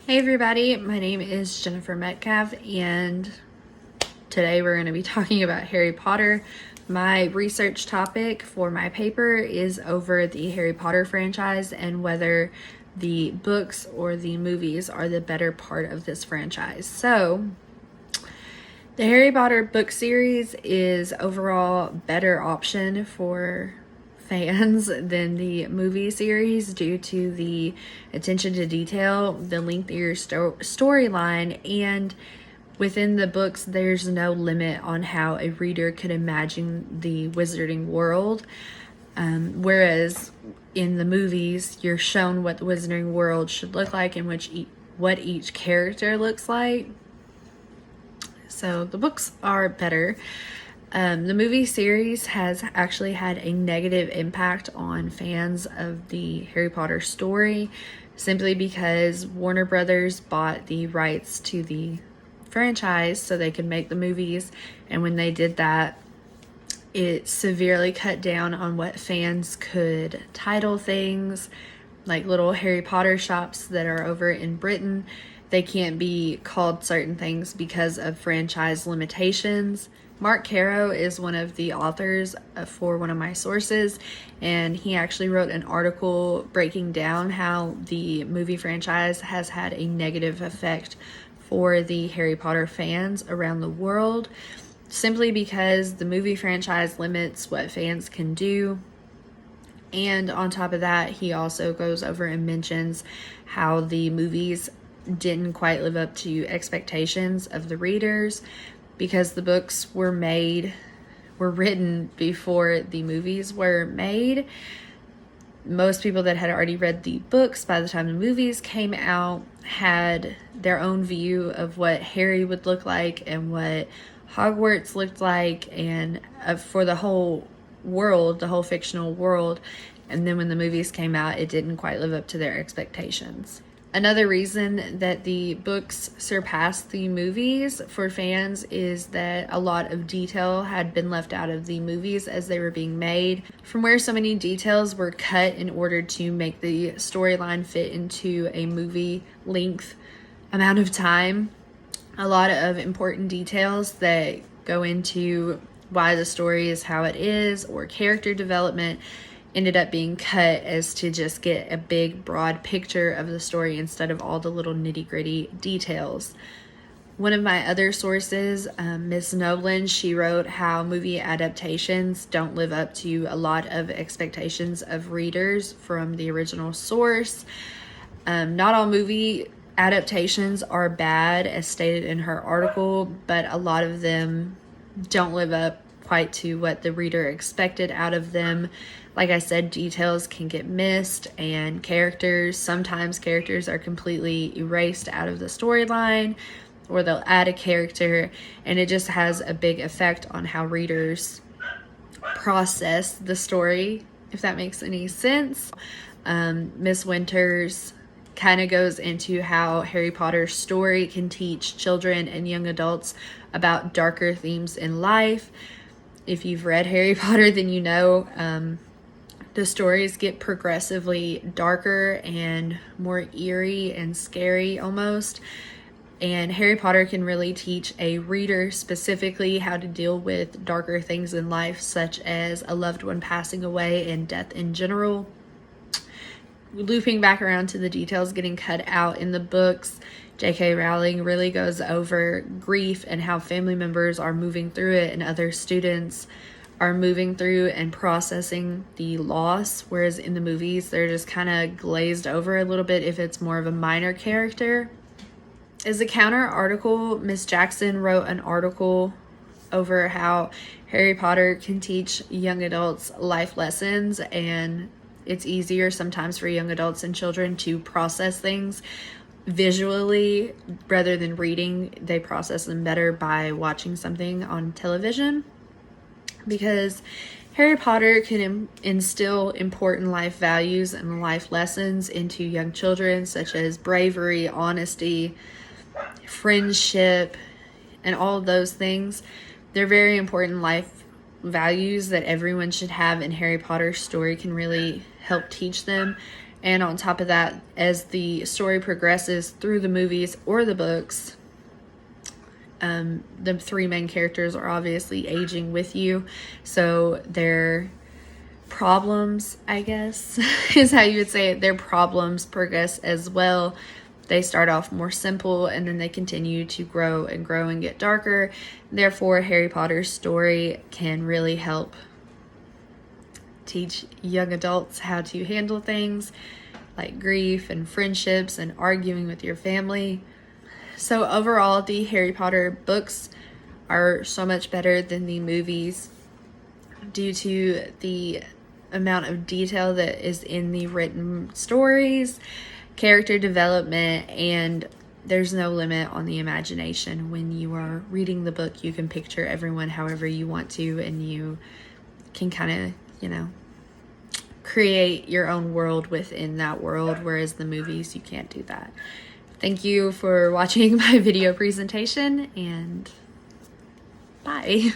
Hey everybody, my name is Jennifer Metcalfe, and today we're going to be talking about Harry Potter. My research topic for my paper is over the Harry Potter franchise and whether the books or the movies are the better part of this franchise. So, the Harry Potter book series is overall better option for fans than the movie series due to the attention to detail, the lengthier storyline, and within the books there's no limit on how a reader could imagine the wizarding world. Whereas in the movies you're shown what the wizarding world should look like and what each character looks like. So the books are better. The movie series has actually had a negative impact on fans of the Harry Potter story simply because Warner Brothers bought the rights to the franchise so they could make the movies, and when they did that, it severely cut down on what fans could title things. Like little Harry Potter shops that are over in Britain, they can't be called certain things because of franchise limitations. Mark Caro is one of the authors for one of my sources, and he actually wrote an article breaking down how the movie franchise has had a negative effect for the Harry Potter fans around the world, simply because the movie franchise limits what fans can do. And on top of that, he also goes over and mentions how the movies didn't quite live up to expectations of the readers because the books were written before the movies were made. Most people that had already read the books by the time the movies came out had their own view of what Harry would look like and what Hogwarts looked like, and for the whole world, the whole fictional world. And then when the movies came out, it didn't quite live up to their expectations. Another reason that the books surpassed the movies for fans is that a lot of detail had been left out of the movies as they were being made. From where so many details were cut in order to make the storyline fit into a movie length amount of time, a lot of important details that go into why the story is how it is or character development ended up being cut as to just get a big broad picture of the story instead of all the little nitty-gritty details. One of my other sources, Miss Nolan, she wrote how movie adaptations don't live up to a lot of expectations of readers from the original source. Not all movie adaptations are bad, as stated in her article, but a lot of them don't live up quite to what the reader expected out of them. Like I said, details can get missed, and sometimes characters are completely erased out of the storyline, or they'll add a character, and it just has a big effect on how readers process the story, if that makes any sense. Miss Winters kind of goes into how Harry Potter's story can teach children and young adults about darker themes in life. If you've read Harry Potter, then you know the stories get progressively darker and more eerie and scary almost. And Harry Potter can really teach a reader specifically how to deal with darker things in life, such as a loved one passing away and death in general. Looping back around to the details getting cut out in the books, J.K. Rowling really goes over grief and how family members are moving through it and other students are moving through and processing the loss, whereas in the movies they're just kind of glazed over a little bit if it's more of a minor character. As a counter article, Miss Jackson wrote an article over how Harry Potter can teach young adults life lessons, and it's easier sometimes for young adults and children to process things visually rather than reading. They process them better by watching something on television, because Harry Potter can instill important life values and life lessons into young children, such as bravery, honesty, friendship, and all of those things. They're very important life values that everyone should have, and Harry Potter's story can really help teach them. And on top of that, as the story progresses through the movies or the books, the three main characters are obviously aging with you. So their problems, I guess, is how you would say it. Their problems progress as well. They start off more simple and then they continue to grow and get darker. Therefore, Harry Potter's story can really help teach young adults how to handle things like grief and friendships and arguing with your family. So overall, the Harry Potter books are so much better than the movies due to the amount of detail that is in the written stories, character development, and there's no limit on the imagination. When you are reading the book, you can picture everyone however you want to, and you can kind of, create your own world within that world, whereas the movies, you can't do that. Thank you for watching my video presentation, and bye.